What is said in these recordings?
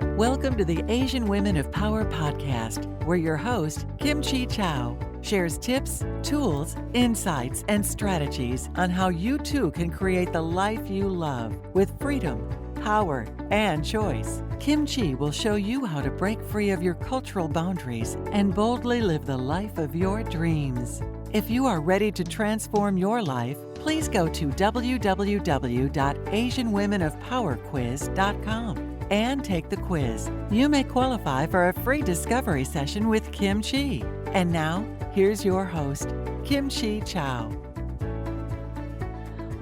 Welcome to the Asian Women of Power podcast, where your host, Kim Chow, shares tips, tools, insights, and strategies on how you too can create the life you love with freedom, power, and choice. Kim Chi will show you how to break free of your cultural boundaries and boldly live the life of your dreams. If you are ready to transform your life, please go to www.asianwomenofpowerquiz.com and take the quiz. You may qualify for a free discovery session with Kim Chi. And now, here's your host, Kim Chow.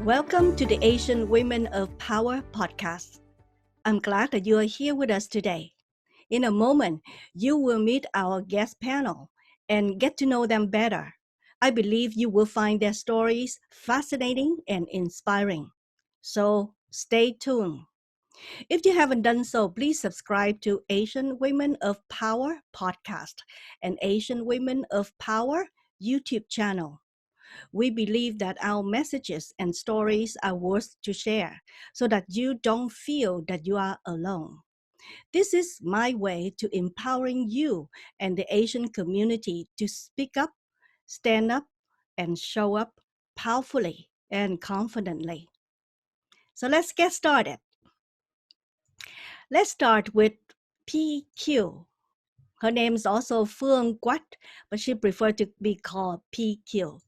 Welcome to the Asian Women of Power podcast. I'm glad that you are here with us today. In a moment, you will meet our guest panel and get to know them better. I believe you will find their stories fascinating and inspiring. So stay tuned. If you haven't done so, please subscribe to Asian Women of Power podcast and Asian Women of Power YouTube channel. We believe that our messages and stories are worth to share so that you don't feel that you are alone. This is my way to empowering you and the Asian community to speak up, stand up, and show up powerfully and confidently. So let's get started. Let's start with PQ. Her name is also Phuong Quach, but she prefers to be called PQ.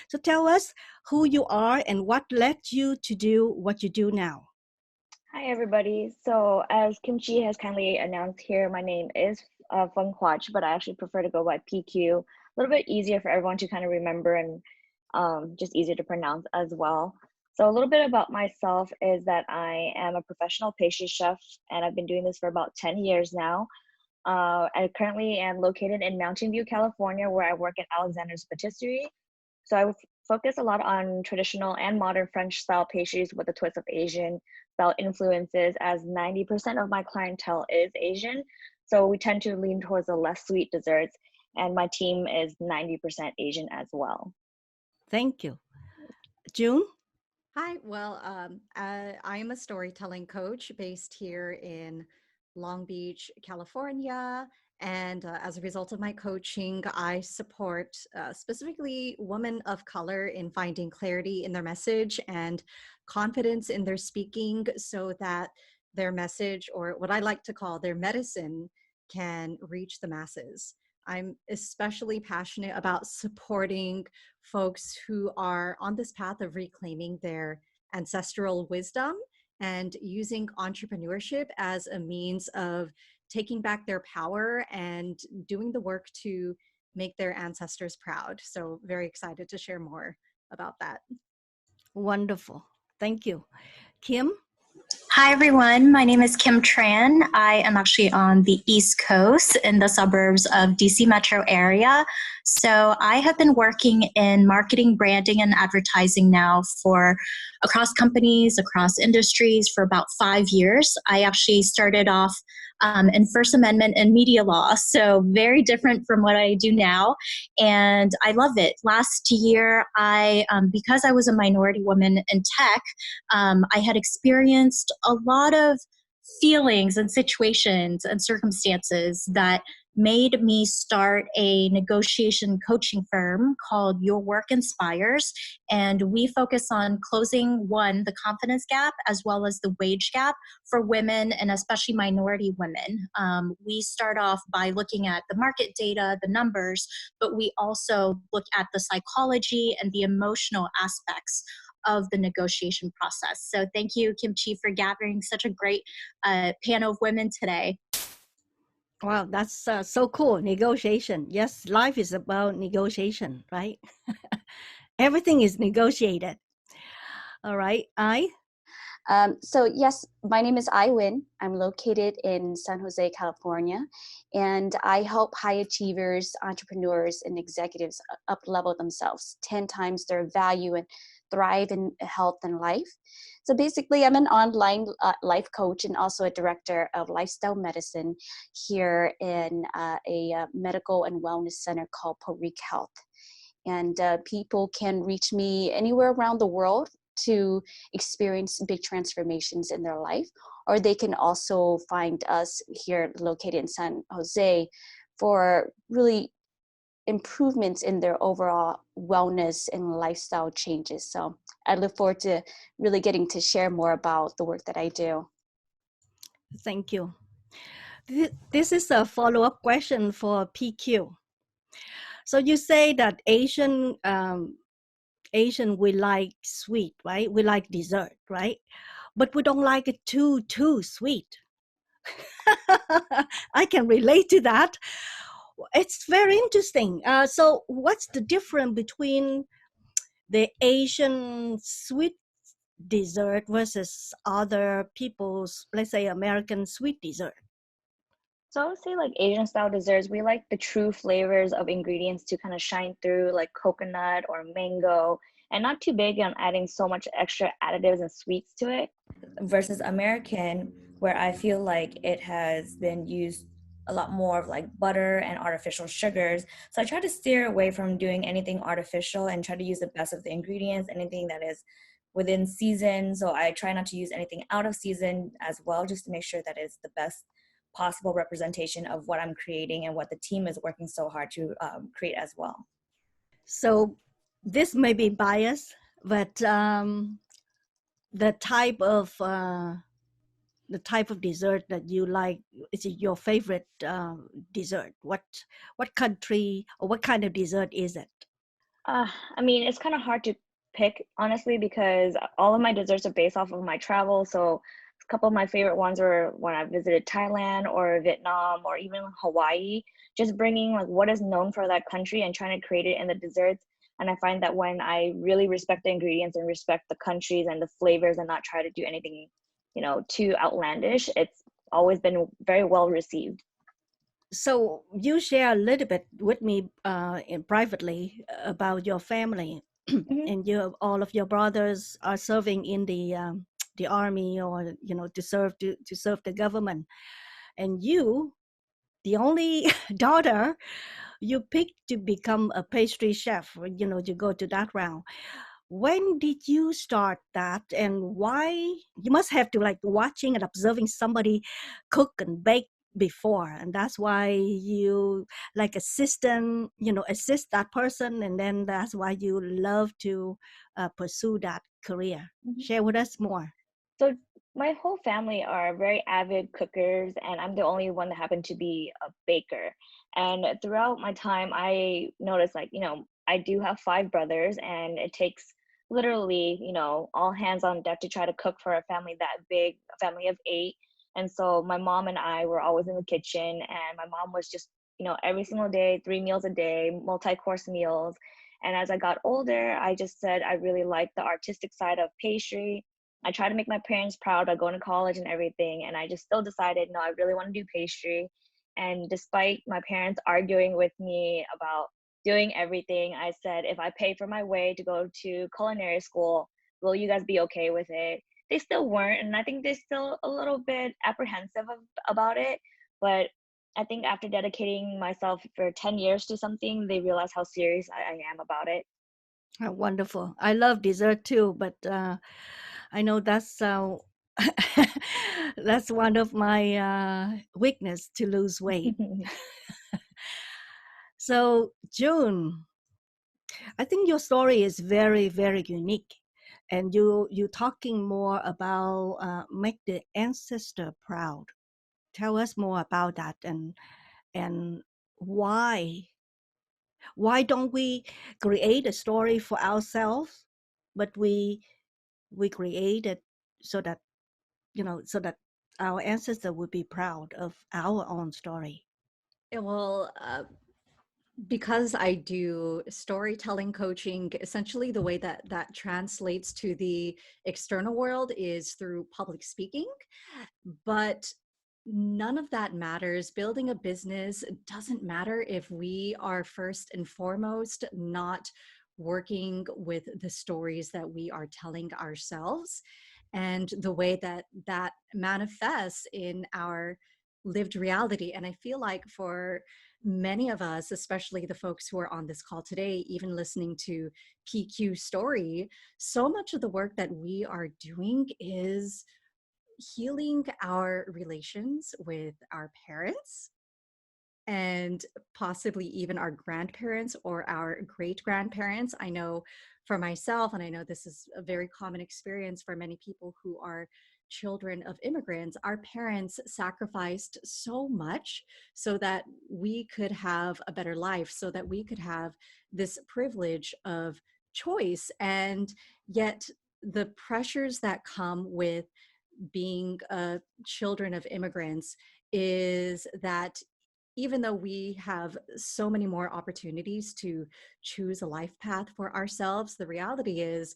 So tell us who you are and what led you to do what you do now. Hi, everybody. So as Kim Chi has kindly announced here, my name is Phuong Quach, but I actually prefer to go by PQ. A little bit easier for everyone to kind of remember and just easier to pronounce as well. So a little bit about myself is that I am a professional pastry chef, and I've been doing this for about 10 years now. I currently am located in Mountain View, California, where I work at Alexander's Patisserie. So I focus a lot on traditional and modern French style pastries with a twist of Asian style influences, as 90% of my clientele is Asian. So we tend to lean towards the less sweet desserts, and my team is 90% Asian as well. Thank you. June? Hi, I am a storytelling coach based here in Long Beach, California. And as a result of my coaching, I support specifically women of color in finding clarity in their message and confidence in their speaking so that their message, or what I like to call their medicine, can reach the masses. I'm especially passionate about supporting folks who are on this path of reclaiming their ancestral wisdom and using entrepreneurship as a means of taking back their power and doing the work to make their ancestors proud. So very excited to share more about that. Wonderful. Thank you. Kim? Hi, everyone. My name is Kim Tran. I am actually on the East Coast in the suburbs of DC metro area. So I have been working in marketing, branding, and advertising now for across companies, across industries for about 5 years. I actually started off in First Amendment and media law, so very different from what I do now, and I love it. Last year, because I was a minority woman in tech, I had experienced a lot of feelings and situations and circumstances that made me start a negotiation coaching firm called Your Work Inspires. And we focus on closing, one, the confidence gap, as well as the wage gap for women and especially minority women. We start off by looking at the market data, the numbers, but we also look at the psychology and the emotional aspects of the negotiation process. So thank you, Kim Chi, for gathering such a great panel of women today. Wow, that's so cool. Negotiation. Yes, life is about negotiation, right? Everything is negotiated. All right. Yes, my name is Nguyen. I'm located in San Jose, California, and I help high achievers, entrepreneurs, and executives up-level themselves 10 times their value and thrive in health and life. So basically, I'm an online life coach and also a director of lifestyle medicine here in a medical and wellness center called Phuong Quach Health. And people can reach me anywhere around the world to experience big transformations in their life, or they can also find us here located in San Jose for really improvements in their overall wellness and lifestyle changes. So I look forward to really getting to share more about the work that I do. Thank you. This is a follow-up question for PQ. So you say that Asian we like sweet, right? We like dessert, right? But we don't like it too sweet. I can relate to that. It's very interesting. So what's the difference between the Asian sweet dessert versus other people's, let's say, American sweet dessert? So I would say like Asian style desserts, we like the true flavors of ingredients to kind of shine through, like coconut or mango, and not too big on adding so much extra additives and sweets to it. Versus American, where I feel like it has been used a lot more of like butter and artificial sugars. So I try to steer away from doing anything artificial and try to use the best of the ingredients, anything that is within season. So I try not to use anything out of season as well, just to make sure that it's the best possible representation of what I'm creating and what the team is working so hard to create as well. So this may be biased, but the type of dessert that you like, is it your favorite dessert? What country or what kind of dessert is it? I mean, it's kind of hard to pick, honestly, because all of my desserts are based off of my travel. So a couple of my favorite ones were when I visited Thailand or Vietnam or even Hawaii, just bringing like what is known for that country and trying to create it in the desserts. And I find that when I really respect the ingredients and respect the countries and the flavors and not try to do anything, too outlandish, it's always been very well received. So you share a little bit with me privately about your family, Mhm. and all of your brothers are serving in the army, or to serve the government, and you, the only daughter, you picked to become a pastry chef. You go to that round. When did you start that, and why? You must have to like watching and observing somebody cook and bake before, and that's why you like assist that person, and then that's why you love to pursue that career. Mhm. Share with us more. So my whole family are very avid cookers, and I'm the only one that happened to be a baker. And throughout my time, I noticed like, I do have five brothers, and it takes literally, all hands on deck to try to cook for a family that big, a family of eight. And so my mom and I were always in the kitchen, and my mom was just, every single day, 3 meals a day, multi-course meals. And as I got older, I just said I really liked the artistic side of pastry. I tried to make my parents proud by going to college and everything, and I just still decided, no, I really want to do pastry. And despite my parents arguing with me about doing everything, I said, if I pay for my way to go to culinary school, will you guys be okay with it? They still weren't, and I think they're still a little bit apprehensive about it. But I think after dedicating myself for 10 years to something, they realize how serious I am about it. Wonderful. I love dessert too, but I know that's that's one of my weakness, to lose weight. So June, I think your story is very, very unique, and you talking more about make the ancestor proud. Tell us more about that, and why don't we create a story for ourselves, but we create it so that so that our ancestors would be proud of our own story. Yeah, well, because I do storytelling coaching, essentially the way that that translates to the external world is through public speaking. But none of that matters. Building a business doesn't matter if we are first and foremost not working with the stories that we are telling ourselves, and the way that that manifests in our lived reality. And I feel like for many of us, especially the folks who are on this call today, even listening to PQ story, so much of the work that we are doing is healing our relations with our parents and possibly even our grandparents or our great grandparents. I know for myself, and I know this is a very common experience for many people who are children of immigrants, our parents sacrificed so much so that we could have a better life, so that we could have this privilege of choice. And yet, the pressures that come with being children of immigrants is that even though we have so many more opportunities to choose a life path for ourselves, the reality is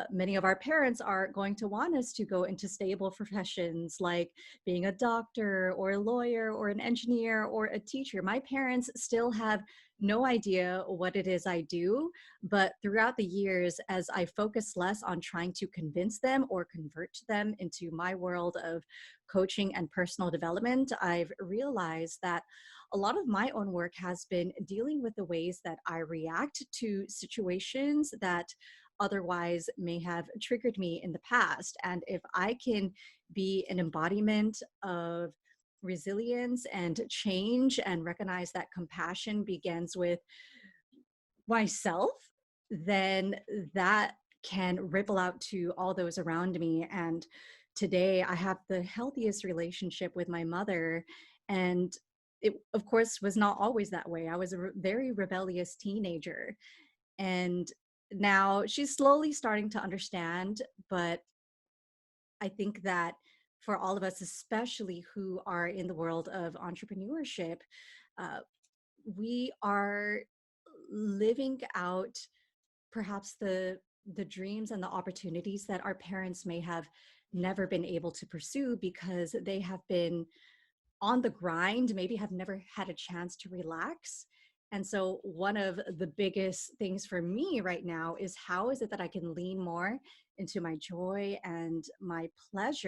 many of our parents are going to want us to go into stable professions like being a doctor or a lawyer or an engineer or a teacher. My parents still have no idea what it is I do, but throughout the years, as I focus less on trying to convince them or convert them into my world of coaching and personal development, I've realized that a lot of my own work has been dealing with the ways that I react to situations that otherwise may have triggered me in the past. And if I can be an embodiment of resilience and change and recognize that compassion begins with myself, then that can ripple out to all those around me. And today I have the healthiest relationship with my mother. And it, of course, was not always that way. I was a very rebellious teenager. And now she's slowly starting to understand. But I think that for all of us, especially who are in the world of entrepreneurship, uh, we are living out perhaps the dreams and the opportunities that our parents may have never been able to pursue because they have been on the grind, maybe have never had a chance to relax. And so one of the biggest things for me right now is how is it that I can lean more into my joy and my pleasure